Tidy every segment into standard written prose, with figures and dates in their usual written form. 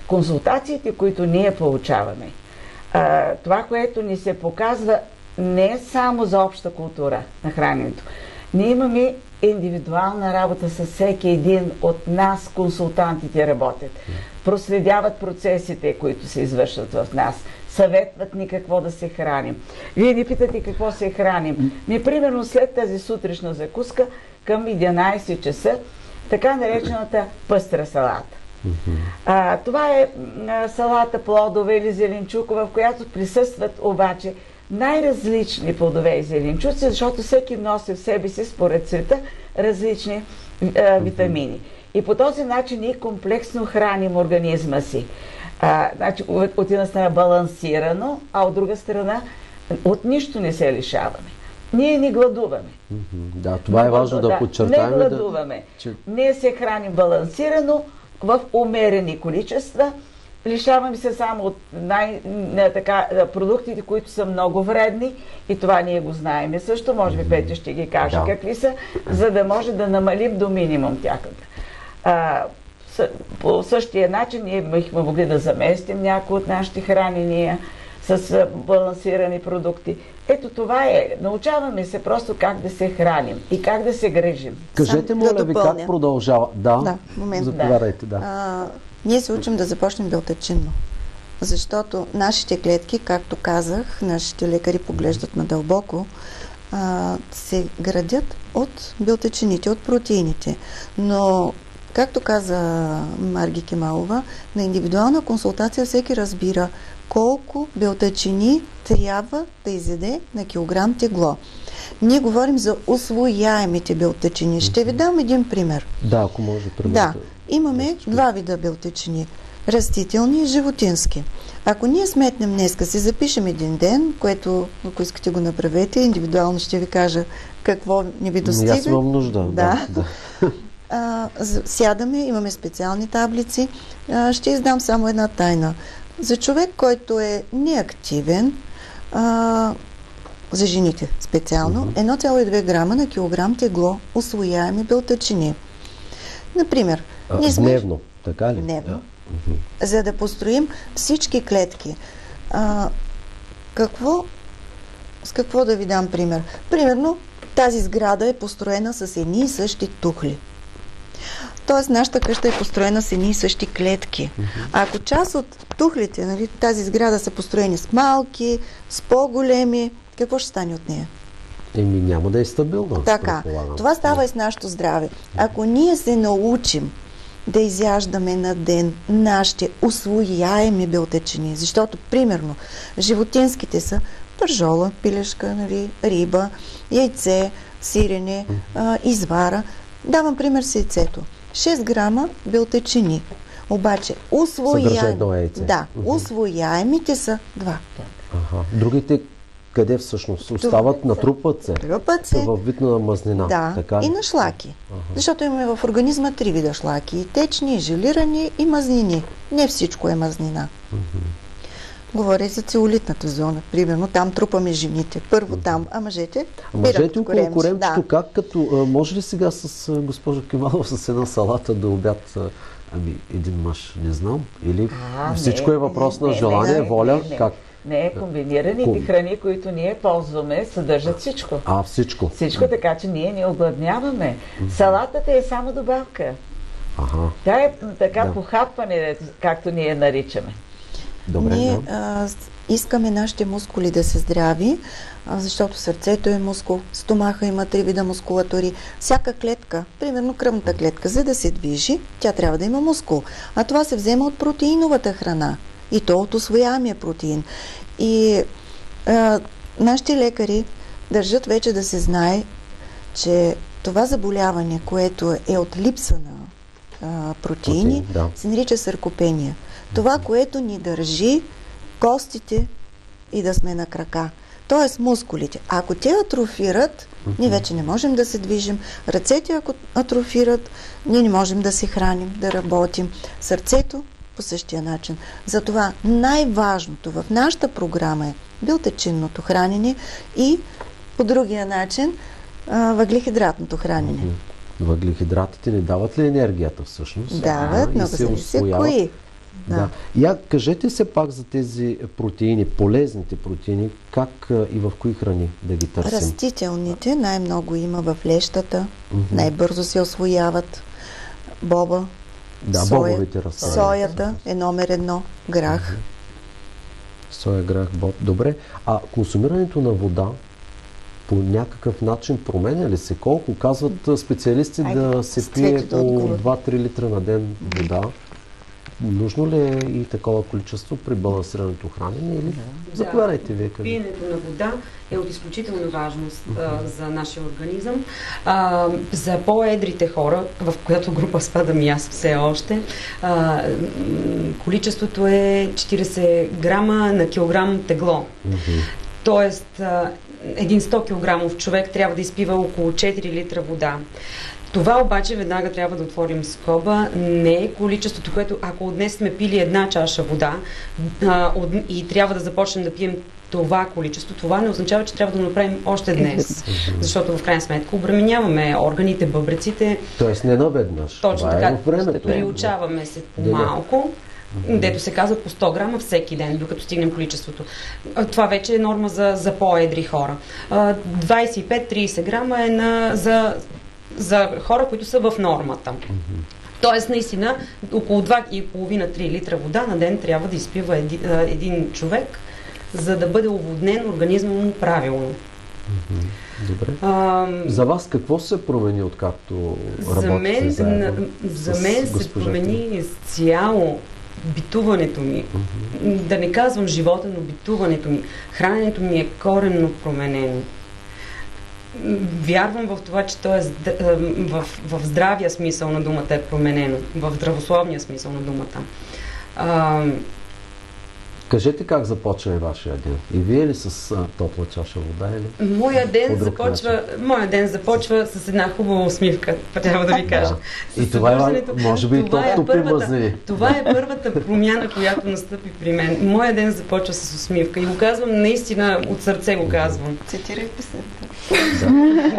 консултациите, които ние получаваме, това, което ни се показва, не е само за обща култура на храненето. Ние имаме индивидуална работа с всеки един от нас, консултантите работят. Проследяват процесите, които се извършват в нас. Съветват ни какво да се храним. Вие ни питате какво се храним. Примерно след тази сутрешна закуска към 11 часа, така наречената пъстра салата. Това е салата плодове или зеленчукова, в която присъстват обаче най-различни плодове и зеленчуци, защото всеки носи в себе си, според цвета, различни витамини. И по този начин ние комплексно храним организма си. Значи, от една страна балансирано, а от друга страна от нищо не се лишаваме. Ние не гладуваме. Да, това е важно да подчертаем. Не гладуваме. Ние се храним балансирано в умерени количества. Лишаваме се само от продуктите, които са много вредни, и това ние го знаем също. Може би Петя ще ги каже какви са, за да може да намалим до минимум тяхната. По същия начин ние бихме могли да заместим някои от нашите хранения с балансирани продукти. Ето това е. Научаваме се просто как да се храним и как да се грижим. Кажете, моля ви, как продължава? Да, момент. Заповядайте, ние се учим да започнем белтъчинно. Защото нашите клетки, както казах, нашите лекари поглеждат надълбоко, се градят от белтъчините, от протеините. Но, както каза Марги Кемалова, на индивидуална консултация всеки разбира колко белтъчини трябва да изяде на килограм тегло. Ние говорим за усвояемите белтъчини. Ще ви дам един пример. Да, ако може. Да, имаме два вида белтъчини. Растителни и животински. Ако ние сметнем днеска, си запишем един ден, което, ако искате го направете, индивидуално ще ви кажа какво не ви достига. Аз имам нужда. Да. Сядаме, имаме специални таблици. Ще издам само една тайна. За човек, който е неактивен, за жените специално, 1,2 грама на килограм тегло усвояеми белтъчини. Например, дневно, така ли? Дневно. За да построим всички клетки. С какво да ви дам пример? Примерно, тази сграда е построена с едни и същи тухли. Тоест, нашата къща е построена с едни и същи клетки. Ако част от тухлите, тази сграда са построени с малки, с по-големи, какво ще стане от нея? Няма да е стабилно. Така. Това става и с нашето здраве. Ако ние се научим да изяждаме на ден нашите усвояеми белтъчини, защото, примерно, животинските са пържола, пилешка, риба, яйце, сирене, извара. Давам пример с яйцето. 6 грама белтъчини. Обаче, усвояемите са 2. Другите къде всъщност остават? Натрупват се. Във вид на мазнина. Да, така и на шлаки. Защото имаме в организма 3 вида шлаки. И течни, и желирани, и мазнини. Не всичко е мазнина. Говоря и за целулитната зона. Примерно там трупаме жените. Първо там, а мъжете мъжете около коремчето, как като... Може ли сега с госпожа Кемалова с една салата да обяд един мъж? Не знам. Или всичко е въпрос на желание, воля? Как? Не, комбинираните храни, които ние ползваме, съдържат всичко. Всичко. Всичко, така че ние не огладняваме. Салатата е само добавка. Тя е така похапване, както ние наричаме. Добре, ние искаме нашите мускули да са здрави, защото сърцето е мускул, стомаха има 3 вида мускулатури. Всяка клетка, примерно кръвната клетка, за да се движи, тя трябва да има мускул. А това се взема от протеиновата храна. И то от усвояемия протеин. И нашите лекари държат вече да се знае, че това заболяване, което е от липса на протеини, се нарича саркопения. Това, което ни държи костите и да сме на крака. Тоест мускулите. Ако те атрофират, ние вече не можем да се движим. Ръцете, ако атрофират, ние не можем да се храним, да работим. Сърцето по същия начин. Затова най-важното в нашата програма е белтъчинното хранене и по другия начин въглехидратното хранене. Въглехидратите не дават ли енергията всъщност? Дават, много зависи кои. Да. Я кажете се пак за тези протеини, полезните протеини, как и в кои храни да ги търсим? Растителните най-много има в лещата, най-бързо се освояват. Боба, бобовите растения. Соята е номер 1, грах. Соя, грах, боб. Добре. А консумирането на вода по някакъв начин променя ли се? Колко казват специалисти да се пие по 2-3 литра на ден вода? Нужно ли е и такова количество при балансираното хранене? Или заповядайте вие. Пиенето на вода е от изключителна важност за нашия организъм. За по-едрите хора, в която група спадам и аз все още, количеството е 40 грама на килограм тегло. Тоест, един 100 килограмов човек трябва да изпива около 4 литра вода. Това обаче веднага трябва да отворим скоба. Не е количеството, което ако днес сме пили една чаша вода и трябва да започнем да пием това количество, това не означава, че трябва да го направим още днес. Защото в крайна сметка обременяваме органите, бъбреците. Тоест не наведнъж. Точно така. Приучаваме се по-малко. Дето се казва по 100 грама всеки ден, докато стигнем количеството. Това вече е норма за по-едри хора. 25-30 грама е за хора, които са в нормата. Тоест, наистина, около 2,5-3 литра вода на ден трябва да изпива един човек, за да бъде оводнен организма му правилно. Добре. За вас какво се промени, откакто работите заедно? За мен се промени изцяло битуването ми. Да не казвам живота, но битуването ми. Храненето ми е коренно променено. Вярвам в това, че то е в здравия смисъл на думата е променено. В здравословния смисъл на думата. Кажете как започва вашия ден? И вие ли с топла чаша вода или? Моя ден започва с една хубава усмивка, трябва да ви кажа. И това е, може би, това е първата промяна, която настъпи при мен. Моя ден започва с усмивка и го казвам наистина от сърце го казвам. Цитирай песента.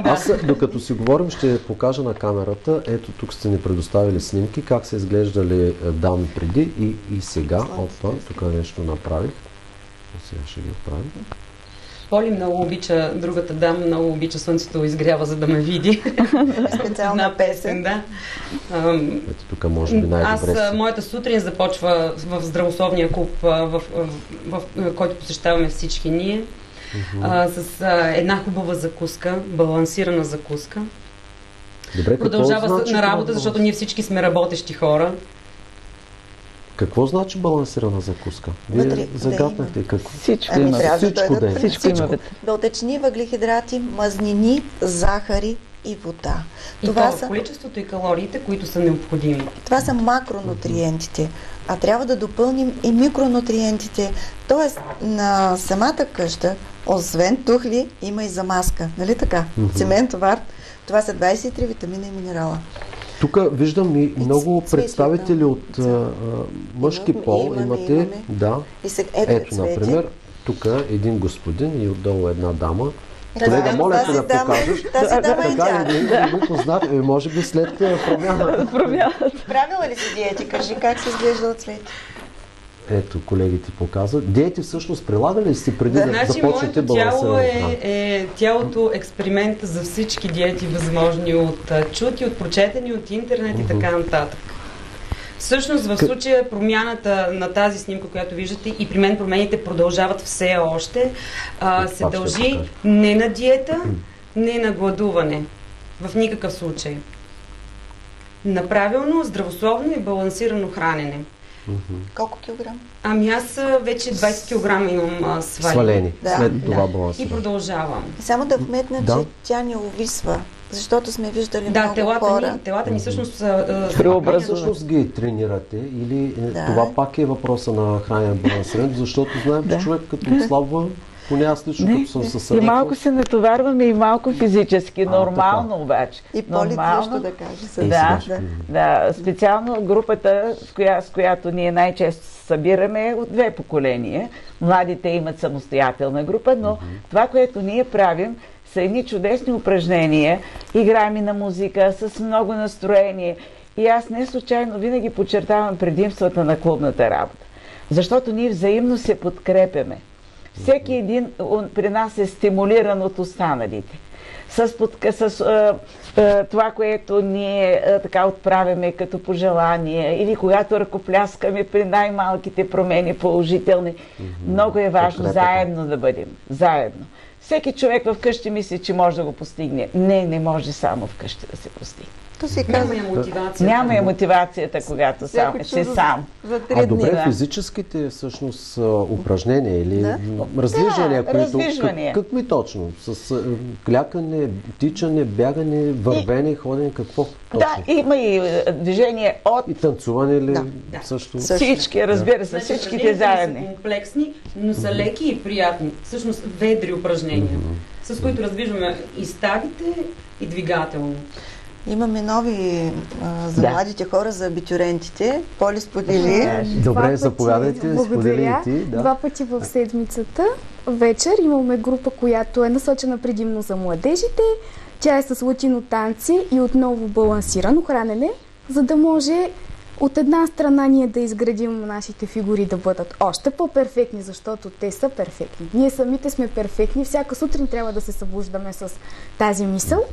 Аз, докато си говорим, ще покажа на камерата. Ето, тук сте ни предоставили снимки, как са изглеждали дами преди и сега. Тук нещо направих. Сега ще ги оправим. Поли много обича, другата дама много обича Слънцето изгрява, за да ме види. Специална песен. Да. Ето тук може би най-добре. Моята сутрин започва в здравословния клуб, в който посещаваме всички ние. С една хубава закуска, балансирана закуска. Добре, продължава на работа, защото ние всички сме работещи хора. Какво значи балансирана закуска? Вие загаднахте какво? Всичко има. Всичко. Белтъчини, въглехидрати, мазнини, захари и вода. Това са количеството и калориите, които са необходими. Това са макронутриентите. А трябва да допълним и микронутриентите. Тоест, на самата къща, освен тухли, има и замазка. Нали така? Цемент, вард. Това са 23 витамина и минерала. Тук виждам и много представители от мъжки пол. Имате. Да. Ето, например, тук един господин и отдолу една дама. Колега, моля те да покажеш. Така не го познат. Може би след промяната. Правила ли си диети? Кажи как се изглежда от Цвети. Ето, колегите показват. Диети всъщност прилагали ли сте преди да започнете балансиране? Тялото експеримент за всички диети възможни, от чути, от прочетени, от интернет и така нататък. Всъщност в случая промяната на тази снимка, която виждате, и при мен промените продължават все още, се дължи не на диета, не на гладуване. В никакъв случай. На правилно, здравословно и балансирано хранене. Колко килограм? Ами аз вече 20 килограма имам свалени. След това балансиране. И продължавам. Само да вметна, че тя не увисва. Защото сме виждали много хора. Телата ни всъщност всъщност ги тренирате или това пак е въпроса на хранене балансиране, защото знаем, че човек като отслабва, поне аз лично като съм със и малко се натоварваме и малко физически, нормално обаче. И Поли нещо да каже. Да, специално групата, с която ние най-често събираме е от две поколения. Младите имат самостоятелна група, но това, което ние правим, са едни чудесни упражнения, играем и на музика с много настроение И аз не случайно винаги подчертавам предимствата на клубната работа. Защото ние взаимно се подкрепяме. Всеки един при нас е стимулиран от останалите. С това, което ние така отправяме като пожелание, или когато ръкопляскаме при най-малките промени положителни, много е важно заедно да бъдем. Заедно. Всеки човек в къщи мисли, че може да го постигне. Не може само в къщи да се постигне. Няма я мотивацията, когато си сам. Добре, физическите всъщност упражнения или раздвижвания, какви точно? С клякане, тичане, бягане, вървене, ходене, какво точно? Да, има и движение от... И танцуване или също? Всички, разбира се, всичките заедни. Са комплексни, но са леки и приятни. Всъщност ведри упражнения, с които раздвижваме и ставите, и двигателно. Имаме нови за младите хора, за абитюрентите. Поли сподели. Добре, заповядайте, сподели и ти. Два пъти в седмицата вечер имаме група, която е насочена предимно за младежите. Тя е с латинотанци и отново балансирано хранене, за да може от една страна ние да изградим нашите фигури да бъдат още по-перфектни, защото те са перфектни. Ние самите сме перфектни, всяка сутрин трябва да се събуждаме с тази мисъл.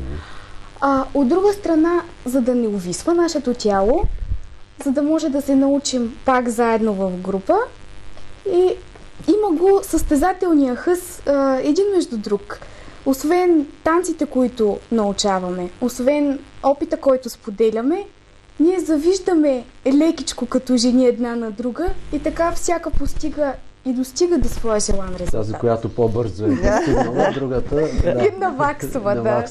От друга страна, за да не увисва нашето тяло, за да може да се научим пак заедно в група, и има го състезателния хъс един между друг. Освен танците, които научаваме, освен опита, който споделяме, ние завиждаме лекичко като жени една на друга и така всяка постига и достига до своя желан резултат. Тази, която по-бързо е постигнала, другата и наваксва, да.